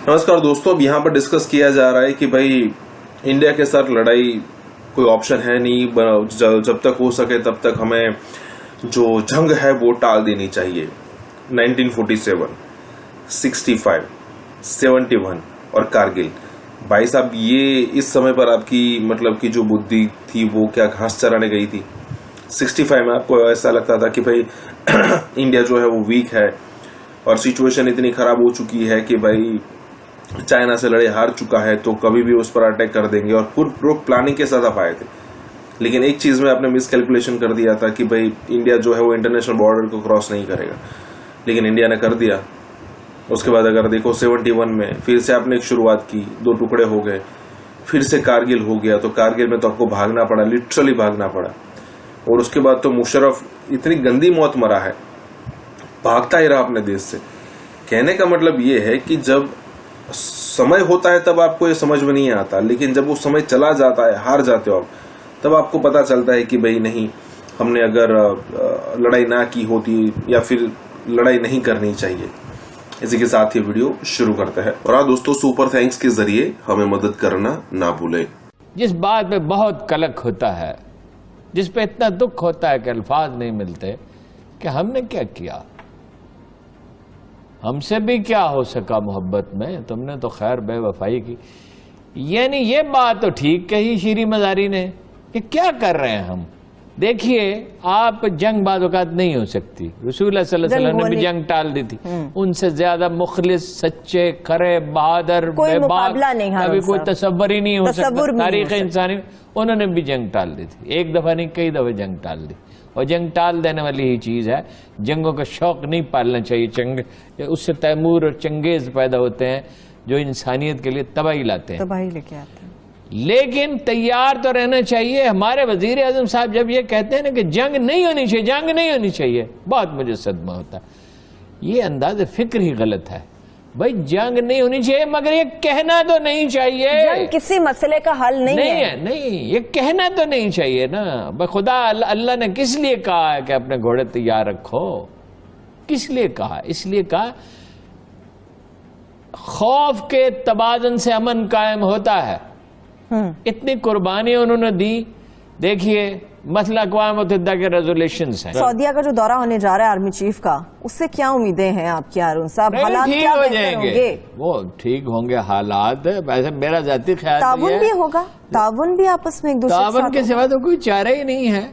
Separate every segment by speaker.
Speaker 1: नमस्कार दोस्तों, अब यहाँ पर डिस्कस किया जा रहा है कि भाई इंडिया के साथ लड़ाई कोई ऑप्शन है नहीं, जब तक हो सके तब तक हमें जो जंग है वो टाल देनी चाहिए। 1947, 65, 71 और कारगिल। भाई साहब, ये इस समय पर आपकी मतलब की जो बुद्धि थी वो क्या घास चराने गई थी? 65 में आपको ऐसा लगता था कि भाई इंडिया जो है वो वीक है और सिचुएशन इतनी खराब हो चुकी है कि भाई चाइना से लड़े हार चुका है तो कभी भी उस पर अटैक कर देंगे, और पूर्व प्लानिंग के साथ आप आए थे। लेकिन एक चीज में आपने मिसकैलकुलेशन कर दिया था कि भाई इंडिया जो है वो इंटरनेशनल बॉर्डर को क्रॉस नहीं करेगा, लेकिन इंडिया ने कर दिया। उसके बाद अगर देखो 71 में फिर से आपने एक शुरुआत की, 2 टुकड़े हो गए, फिर से कारगिल हो गया, तो कारगिल में तो आपको भागना पड़ा, लिटरली भागना पड़ा। और उसके बाद तो मुशर्रफ इतनी गंदी मौत मरा है, भागता ही रहा अपने देश से। कहने का मतलब ये है कि जब समय होता है तब आपको ये समझ में नहीं आता, लेकिन जब वो समय चला जाता है, हार जाते हो आप, तब आपको पता चलता है कि भाई नहीं, हमने अगर लड़ाई ना की होती या फिर लड़ाई नहीं करनी चाहिए। इसी के साथ ये वीडियो शुरू करते हैं। और हाँ दोस्तों, सुपर थैंक्स के जरिए हमें मदद करना ना भूलें।
Speaker 2: जिस बात पे बहुत कलक होता है, जिस पे इतना दुख होता है कि अल्फाज नहीं मिलते कि हमने क्या किया, हमसे भी क्या हो सका मोहब्बत में, तुमने तो खैर बेवफाई की। यानी ये बात तो ठीक कही शीरी मज़ारी ने कि क्या कर रहे हैं हम। देखिए, आप जंग बाज़-औक़ात नहीं हो सकती, रसूल सल्लल्लाहु अलैहि वसल्लम ने भी जंग टाल दी थी। उनसे ज्यादा मुखलिस, सच्चे, खरे, बहादुर, बेबाक कभी कोई तसव्वुर ही नहीं हो सकता तारीख़ इंसानी। उन्होंने भी जंग टाल दी थी, एक दफा नहीं कई दफे जंग टाल दी। और जंग टाल देने वाली ही चीज है। जंगों का शौक नहीं पालना चाहिए। जंग उससे तैमूर और चंगेज पैदा होते हैं जो इंसानियत के लिए तबाही लाते हैं, तबाही लेके आते हैं। लेकिन तैयार तो रहना चाहिए। हमारे वजीर आजम साहब जब ये कहते हैं ना कि जंग नहीं होनी चाहिए, जंग नहीं होनी चाहिए, बहुत मुझे सदमा होता है। ये अंदाज़ फिक्र ही गलत है। भाई जंग नहीं होनी चाहिए, मगर ये कहना तो नहीं चाहिए।
Speaker 3: जंग किसी मसले का हल नहीं है।
Speaker 2: नहीं, ये कहना तो नहीं चाहिए ना। खुदा अल्लाह ने किस लिए कहा है कि अपने घोड़े तैयार रखो? किस लिए कहा? इसलिए कहा खौफ के तबादन से अमन कायम होता है। इतनी कुर्बानियां उन्होंने दी। देखिए, मसला अक़वाम मुत्तहिदा के रेज़ोल्यूशंस हैं।
Speaker 3: सऊदीया का जो दौरा होने जा रहा है आर्मी चीफ का, उससे क्या उम्मीदें हैं आपकी हारून साहब? हालात
Speaker 2: ठीक
Speaker 3: क्या
Speaker 2: हो
Speaker 3: बेहतर होंगे?
Speaker 2: वो ठीक होंगे हालात। वैसे मेरा जाती ख्याल
Speaker 3: ताउन भी होगा, ताउन भी आपस में एक दूसरे
Speaker 2: ताउन के सिवा तो कोई चारा ही नहीं है।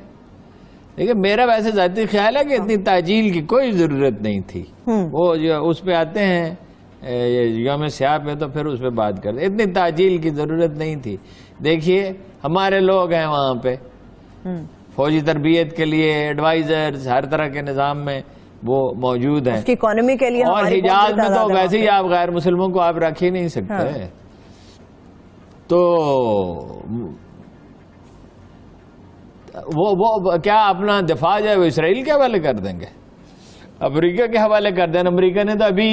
Speaker 2: देखिए, मेरा वैसे जाती ख्याल है कि इतनी ताजील की कोई जरूरत नहीं थी। वो जो उस पे आते हैं यौम स्याह पे, तो फिर उस पर बात करते। इतनी ताजील की जरूरत नहीं थी। देखिए, हमारे लोग हैं वहां पे, फौजी तरबियत के लिए एडवाइजर्स हर तरह के निजाम में वो मौजूद हैं।
Speaker 3: उसकी इकोनॉमी के लिए।
Speaker 2: और हिजाज में तो वैसे ही आप गैर मुसलमानों को आप रख ही नहीं सकते। तो वो क्या अपना दिफा जो है वो इसराइल के हवाले कर देंगे, अमेरिका के हवाले कर देना। अमेरिका ने तो अभी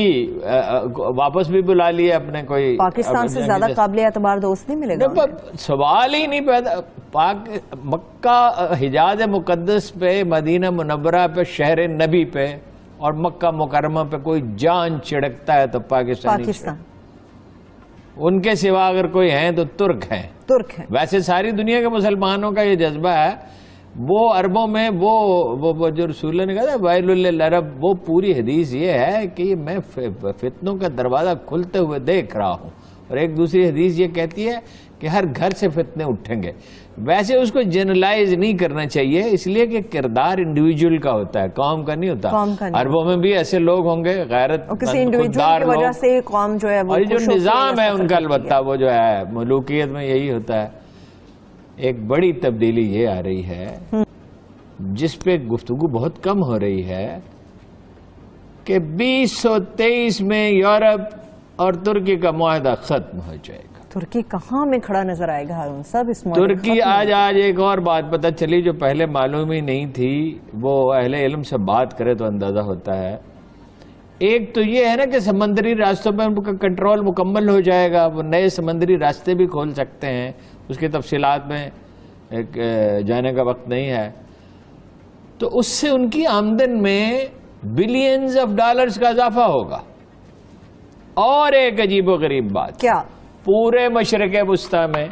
Speaker 2: वापस भी बुला लिया अपने कोई।
Speaker 3: पाकिस्तान से ज्यादा काबिल एतबार दोस्त नहीं मिलेगा।
Speaker 2: सवाल ही नहीं पैदा। मक्का हिजाज मुकद्दस पे, मदीना मुनव्वरा पे, शहर नबी पे और मक्का मुकरमा पे कोई जान छिड़कता है तो पाकिस्तान। उनके सिवा अगर कोई हैं तो तुर्क हैं। वैसे सारी दुनिया के मुसलमानों का ये जज्बा है। वो अरबों में वो जो रसूल ने कहा वाइलुल अरब, वो पूरी हदीस ये है कि मैं फितनों का दरवाजा खुलते हुए देख रहा हूँ। और एक दूसरी हदीस ये कहती है कि हर घर से फितने उठेंगे। वैसे उसको जनरलाइज नहीं करना चाहिए, इसलिए कि किरदार इंडिविजुअल का होता है, कौम का नहीं होता। अरबों में भी ऐसे लोग होंगे गैरत
Speaker 3: किसी इंडिविजुअल की वजह से कौम जो है वो,
Speaker 2: और जो निजाम है उनका अलबत्ता वो जो है मुलूकियत में यही होता है। एक बड़ी तब्दीली ये आ रही है जिस पे गुफ्तगू बहुत कम हो रही है कि 2023 में यूरोप और तुर्की का मुआहदा खत्म हो जाएगा।
Speaker 3: तुर्की कहाँ में खड़ा नजर आएगा हारून साहब इस
Speaker 2: तुर्की? आज एक और बात पता चली जो पहले मालूम ही नहीं थी। वो अहले इल्म से बात करे तो अंदाजा होता है। एक तो ये है ना कि समंदरी रास्तों पर उनका कंट्रोल मुकम्मल हो जाएगा, वो नए समंदरी रास्ते भी खोल सकते हैं। उसकी तफसीलात में जाने का वक्त नहीं है। तो उससे उनकी आमदन में बिलियंस ऑफ डॉलर्स का इजाफा होगा। اور ایک عجیب و غریب بات،
Speaker 3: کیا؟
Speaker 2: پورے مشرق وسطی میں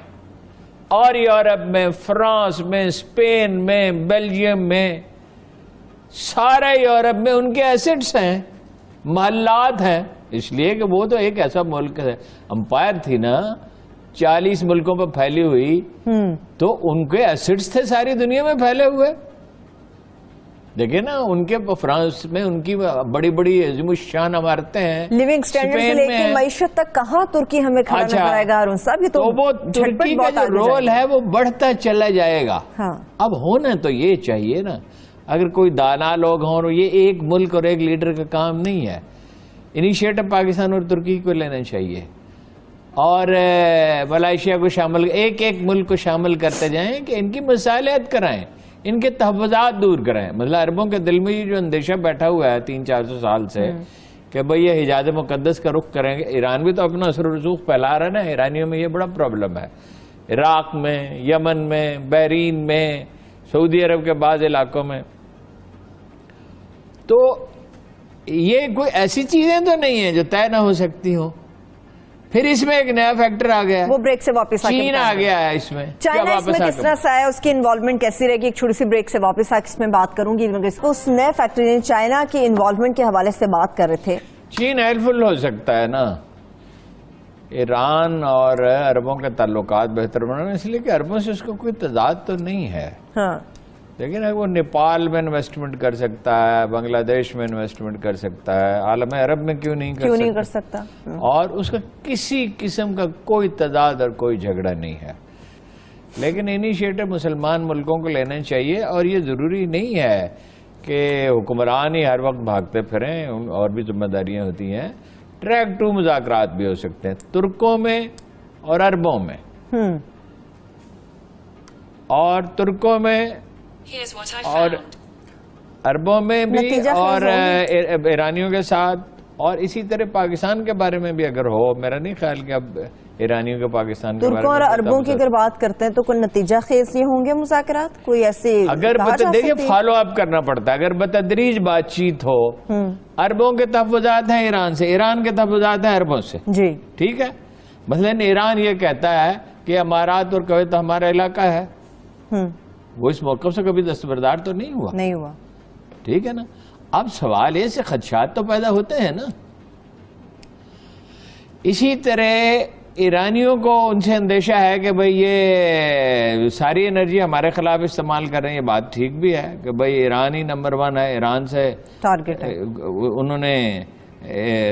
Speaker 2: اور یورپ میں، فرانس میں، اسپین میں، بیلجیم میں، سارے یورپ میں ان کے ایسٹس ہیں، محلات ہیں، اس لیے کہ وہ تو ایک ایسا ملک ہے، امپائر تھی نا 40 ملکوں پہ پھیلی ہوئی، تو ان کے ایسٹس تھے ساری دنیا میں پھیلے ہوئے. دیکھیں نا ان کے فرانس میں ان کی بڑی بڑی عظیم الشان عمارتیں ہیں،
Speaker 3: لیونگ سٹینڈرڈ سے لے کے معیشت تک کہاں ترکی ہمیں کھڑا نظر آئے گا ہارون صاحب؟ یہ تو
Speaker 2: وہ ترکی کا جو رول ہے وہ بڑھتا چلا جائے گا. اب ہونا تو یہ چاہیے نا، اگر کوئی دانا لوگ ہوں، یہ ایک ملک اور ایک لیڈر کا کام نہیں ہے. انیشیٹو پاکستان اور ترکی کو لینا چاہیے، اور ملائیشیا کو شامل، ایک ایک ملک کو شامل کرتے جائیں کہ ان کی مصالحت کرائیں، ان کے تحفظات دور کریں. مطلب عربوں کے دل میں یہ جو اندیشہ بیٹھا ہوا ہے 300-400 سال سے کہ بھئی یہ حجاز مقدس کا رخ کریں گے، ایران بھی تو اپنا اثر و رسوخ پھیلا رہا ہے نا. ایرانیوں میں یہ بڑا پرابلم ہے، عراق میں، یمن میں، بحرین میں، سعودی عرب کے بعض علاقوں میں. تو یہ کوئی ایسی چیزیں تو نہیں ہیں جو طے نہ ہو سکتی ہوں. پھر اس میں ایک نیا فیکٹر آ گیا،
Speaker 3: وہ بریک سے واپس
Speaker 2: چین آ گیا ہے اس میں.
Speaker 3: چائنا اس میں کس طرح سے آیا، اس کی انوالومنٹ کیسی رہے گی؟ ایک چھوٹی سی بریک سے واپس آ کے اس میں بات کروں گی. اس نئے فیکٹری چائنا کی انوالومنٹ کے حوالے سے بات کر رہے تھے.
Speaker 2: چین ہیلپ فل ہو سکتا ہے نا ایران اور عربوں کے تعلقات بہتر بنانا، اس لیے کہ عربوں سے اس کو کوئی تضاد تو نہیں ہے. لیکن وہ نیپال میں انویسٹمنٹ کر سکتا ہے، بنگلہ دیش میں انویسٹمنٹ کر سکتا ہے، عالم عرب میں کیوں نہیں کر سکتا؟ اور اس کا کسی قسم کا کوئی تضاد اور کوئی جھگڑا نہیں ہے. لیکن انیشیٹو مسلمان ملکوں کو لینا چاہیے، اور یہ ضروری نہیں ہے کہ حکمران ہی ہر وقت بھاگتے پھریں، اور بھی ذمہ داریاں ہوتی ہیں. ٹریک 2 مذاکرات بھی ہو سکتے ہیں ترکوں میں اور عربوں میں، اور ترکوں میں اور عربوں میں بھی، اور ایرانیوں کے ساتھ، اور اسی طرح پاکستان کے بارے میں بھی اگر ہو. میرا نہیں خیال کہ اب ایرانیوں کے پاکستان کے بارے میں،
Speaker 3: ترکوں اور عربوں کی اگر بات کرتے ہیں تو کوئی نتیجہ خیز یہ ہوں گے مذاکرات؟ کوئی ایسے
Speaker 2: اگر دیکھیں فالو اپ کرنا پڑتا ہے، اگر بتدریج بات چیت ہو. عربوں کے تحفظات ہیں ایران سے، ایران کے تحفظات ہیں عربوں سے، جی ٹھیک ہے. مثلاً ایران یہ کہتا ہے کہ امارات اور کویت ہمارا علاقہ ہے، وہ اس موقف سے کبھی دستبردار تو نہیں ہوا، ٹھیک ہے نا. اب سوال ایسے خدشات تو پیدا ہوتے ہیں نا. اسی طرح ایرانیوں کو ان سے اندیشہ ہے کہ بھئی یہ ساری انرجی ہمارے خلاف استعمال کر رہے ہیں. یہ بات ٹھیک بھی ہے کہ بھئی ایران ہی نمبر 1 ہے، ایران سے ٹارگٹ ہے. انہوں نے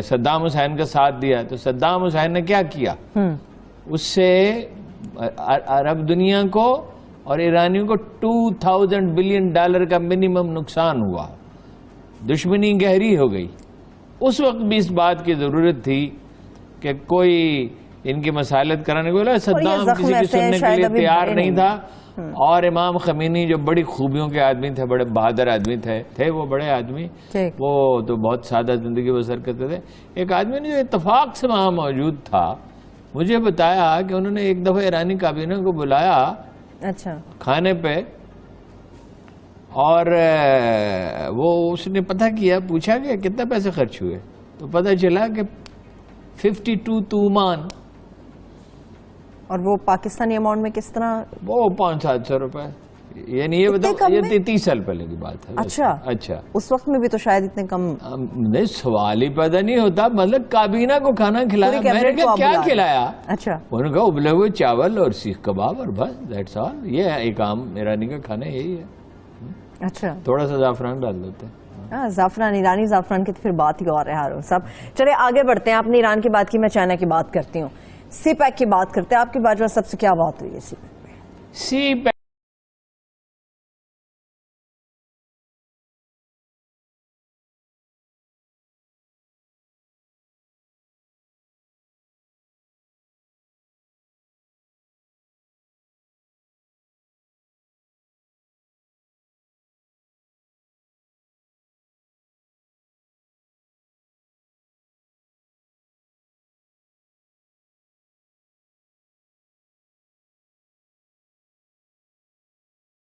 Speaker 2: صدام حسین کا ساتھ دیا، تو صدام حسین نے کیا کیا؟ اس سے عرب دنیا کو اور ایرانیوں کو $2000 بلین کا منیمم نقصان ہوا، دشمنی گہری ہو گئی. اس وقت بھی اس بات کی ضرورت تھی کہ کوئی ان کی مصالحت کرانے کو. صدام کسی کی سننے کے لیے تیار نہیں تھا، اور امام خمینی جو بڑی خوبیوں کے آدمی تھے، بڑے بہادر آدمی تھے وہ بڑے آدمی، وہ تو بہت سادہ زندگی بسر کرتے تھے. ایک آدمی نے جو اتفاق سے وہاں موجود تھا مجھے بتایا کہ انہوں نے ایک دفعہ ایرانی کابینہ کو بلایا کھانے پہ، اور وہ اس نے پتہ کیا، پوچھا کہ کتنے پیسے خرچ ہوئے، تو پتہ چلا کہ 52 تومان.
Speaker 3: اور وہ پاکستانی اماؤنٹ میں کس طرح؟
Speaker 2: وہ 500-700 روپے. یعنی یہ بتاؤ، یہ 30 سال پہلے کی بات ہے.
Speaker 3: اچھا اس وقت میں بھی تو شاید اتنے کم
Speaker 2: نہیں، سوال ہی پیدا نہیں ہوتا. مطلب کابینہ کو کھانا کھلایا، میں نے کہا کیا کھلایا؟ انہوں نے کہا ابلے ہوئے چاول اور سیخ کباب، اور بس دیٹس آل. یہ ایک عام ایرانی کا کھانا یہی ہے.
Speaker 3: اچھا
Speaker 2: تھوڑا سا زعفران ڈال دیتے ہیں.
Speaker 3: زعفران، ایرانی زعفران کی تو پھر بات ہی اور ہے ہارون صاحب. چلے آگے بڑھتے ہیں. آپ نے ایران کی بات کی، میں چائنا کی بات کرتی ہوں. سی پیک کی بات کرتے ہیں. آپ کی باجوہ سب سے کیا بات ہوئی ہے سی پیک؟